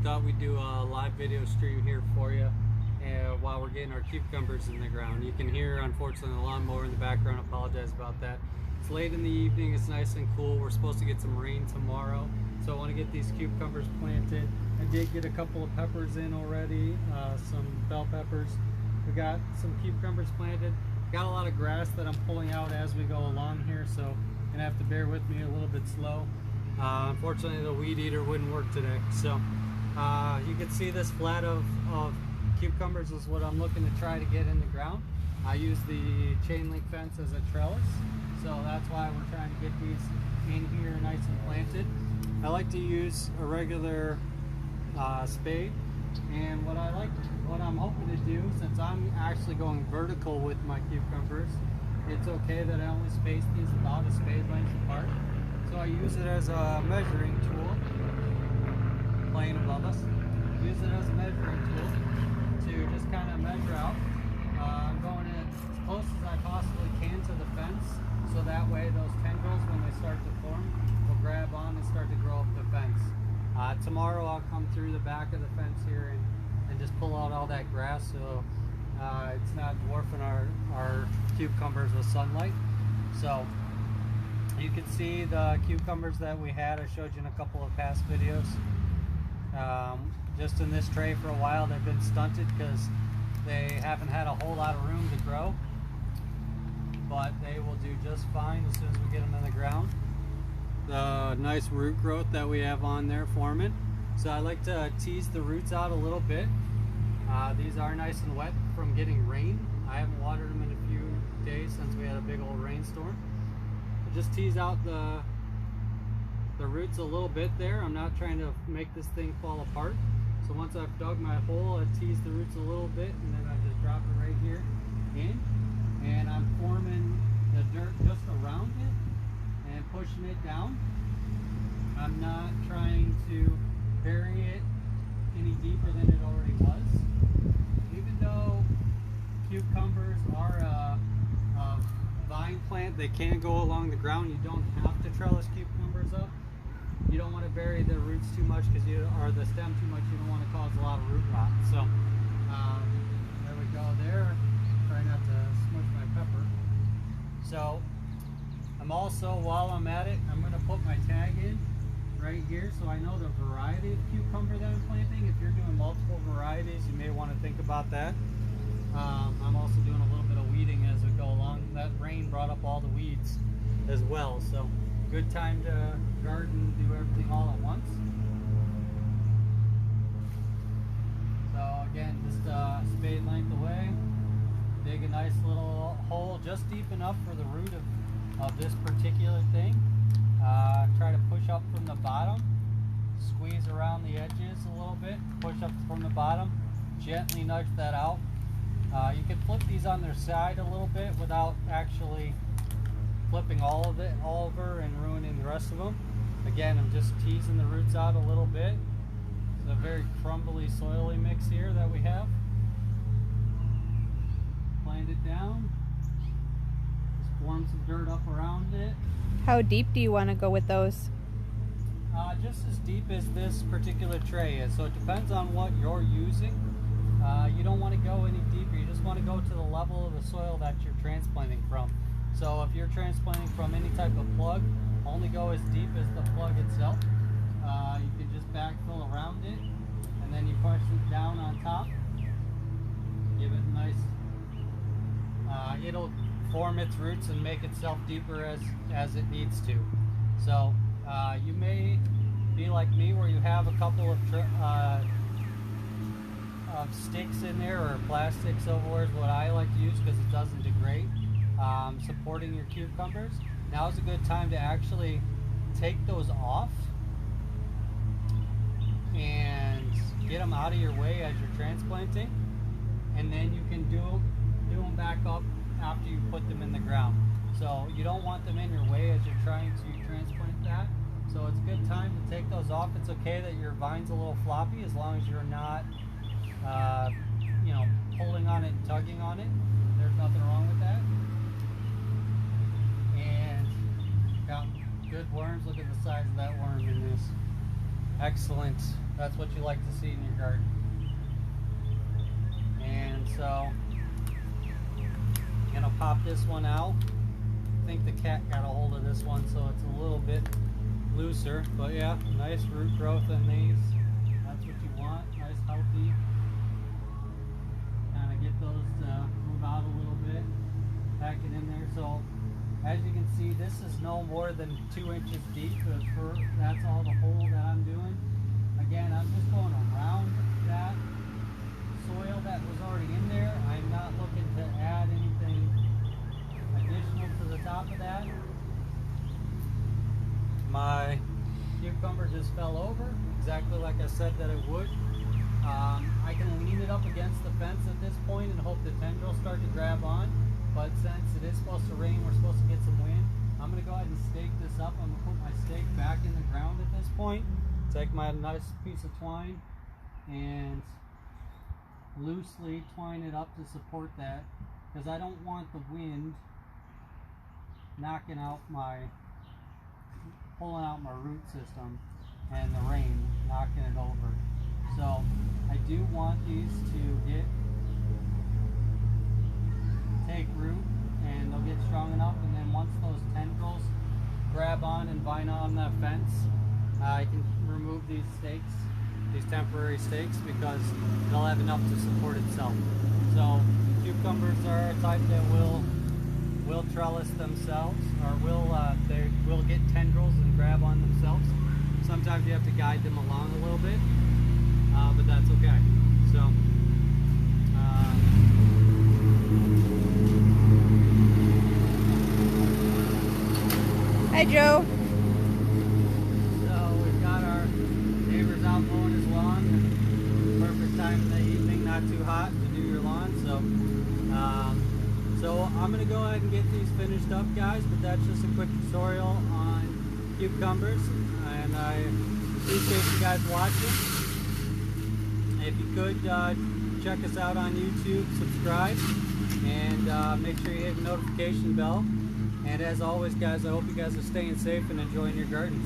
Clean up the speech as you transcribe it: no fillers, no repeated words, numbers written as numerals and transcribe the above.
thought we'd do a live video stream here for you while we're getting our cucumbers in the ground. You can hear, unfortunately, the lawnmower in the background. Apologize about that. It's late in the evening, it's nice and cool. We're supposed to get some rain tomorrow, so I want to get these cucumbers planted. I did get a couple of peppers in already, some bell peppers. We got some cucumbers planted. Got a lot of grass that I'm pulling out as we go along here, so you're gonna have to bear with me a little bit slow. Unfortunately, the weed eater wouldn't work today, so you can see this flat of cucumbers is what I'm looking to try to get in the ground. I use the chain link fence as a trellis, so that's why we're trying to get these in here nice and planted. I like to use a regular spade, and what I'm hoping to do, since I'm actually going vertical with my cucumbers, it's okay that I only space these about a spade length apart. So I use it as a measuring tool, playing above us. Use it as a measuring tool to just kind of measure out. I'm going in as close as I possibly can to the fence, so that way those tendrils, when they start to form, will grab on and start to grow up the fence. Tomorrow I'll come through the back of the fence here and just pull out all that grass, so it's not dwarfing our cucumbers with sunlight. So you can see the cucumbers that we had. I showed you in a couple of past videos. Just in this tray for a while, they've been stunted because they haven't had a whole lot of room to grow, but they will do just fine as soon as we get them in the ground. The nice root growth that we have on there forming. So I like to tease the roots out a little bit. These are nice and wet from getting rain. I haven't watered them in a few days since we had a big old rainstorm. I just tease out the roots a little bit there. I'm not trying to make this thing fall apart. So once I've dug my hole, I tease the roots a little bit, and then I just drop it right here in, and I'm forming the dirt just around it and pushing it down. I'm not trying to bury it any deeper than it already was. Even though cucumbers are a vine plant, they can go along the ground. You don't have to trellis cucumbers up. You don't want to bury the roots too much or the stem too much. You don't want to cause a lot of root rot. So there we go there. Try not to smush my pepper. So I'm also, while I'm at it, I'm going to put my tag in right here so I know the variety of cucumber that I'm planting. If you're doing multiple varieties, you may want to think about that. I'm also doing a little bit of weeding as we go along. That rain brought up all the weeds as well, so good time to garden, do everything all at once. So again, just spade length away, dig a nice little hole just deep enough for the root of this particular thing. Try to push up from the bottom, squeeze around the edges a little bit, push up from the bottom, gently nudge that out. You can flip these on their side a little bit without actually flipping all of it over and ruining the rest of them. Again, I'm just teasing the roots out a little bit. It's a very crumbly, soily mix here that we have. Plant it down. Just form some dirt up around it. How deep do you want to go with those? Just as deep as this particular tray is. So it depends on what you're using. You don't want to go any deeper. You just want to go to the level of the soil that you're transplanting from. So if you're transplanting from any type of plug, only go as deep as the plug itself. You can just backfill around it, and then you push it down on top. Give it a nice, it'll form its roots and make itself deeper as it needs to. So you may be like me where you have a couple of sticks in there, or plastic silverware is what I like to use because it doesn't degrade. Supporting your cucumbers. Now is a good time to actually take those off and get them out of your way as you're transplanting, and then you can do them back up after you put them in the ground. So you don't want them in your way as you're trying to transplant that. So it's a good time to take those off. It's okay that your vine's a little floppy as long as you're not pulling on it and tugging on it. There's nothing wrong with that. And got good worms. Look at the size of that worm in this. excellent. That's what you like to see in your garden. And so I'm gonna pop this one out. I think the cat got a hold of this one, so it's a little bit looser. But yeah, nice root growth in these. That's what you want. Nice, healthy. Kind of get those to move out a little bit. Pack it in there. So as you can see, this is no more than 2 inches deep. That's all the hole that I'm doing. Again, I'm just going around that soil that was already in there. I'm not looking to add anything additional to the top of that. My cucumber just fell over, exactly like I said that it would. I can lean it up against the fence at this point and hope the tendrils start to grab on. But since it is supposed to rain, we're supposed to get some wind. I'm going to go ahead and stake this up. I'm going to put my stake back in the ground at this point. Take my nice piece of twine and loosely twine it up to support that, because I don't want the wind knocking out pulling out my root system and the rain knocking it over. So I do want these to take root and they'll get strong enough, and then once those tendrils grab on and bind on that fence, I can remove these stakes, these temporary stakes, because they'll have enough to support itself. So cucumbers are a type that will trellis themselves, or they will get tendrils and grab on themselves. Sometimes you have to guide them along a little bit, but that's okay. So Hi, Joe. So we've got our neighbors out mowing his lawn. Perfect time in the evening, not too hot to do your lawn. So I'm gonna go ahead and get these finished up, guys. But that's just a quick tutorial on cucumbers, and I appreciate you guys watching. If you could check us out on YouTube, subscribe, and make sure you hit the notification bell. And as always, guys, I hope you guys are staying safe and enjoying your gardens.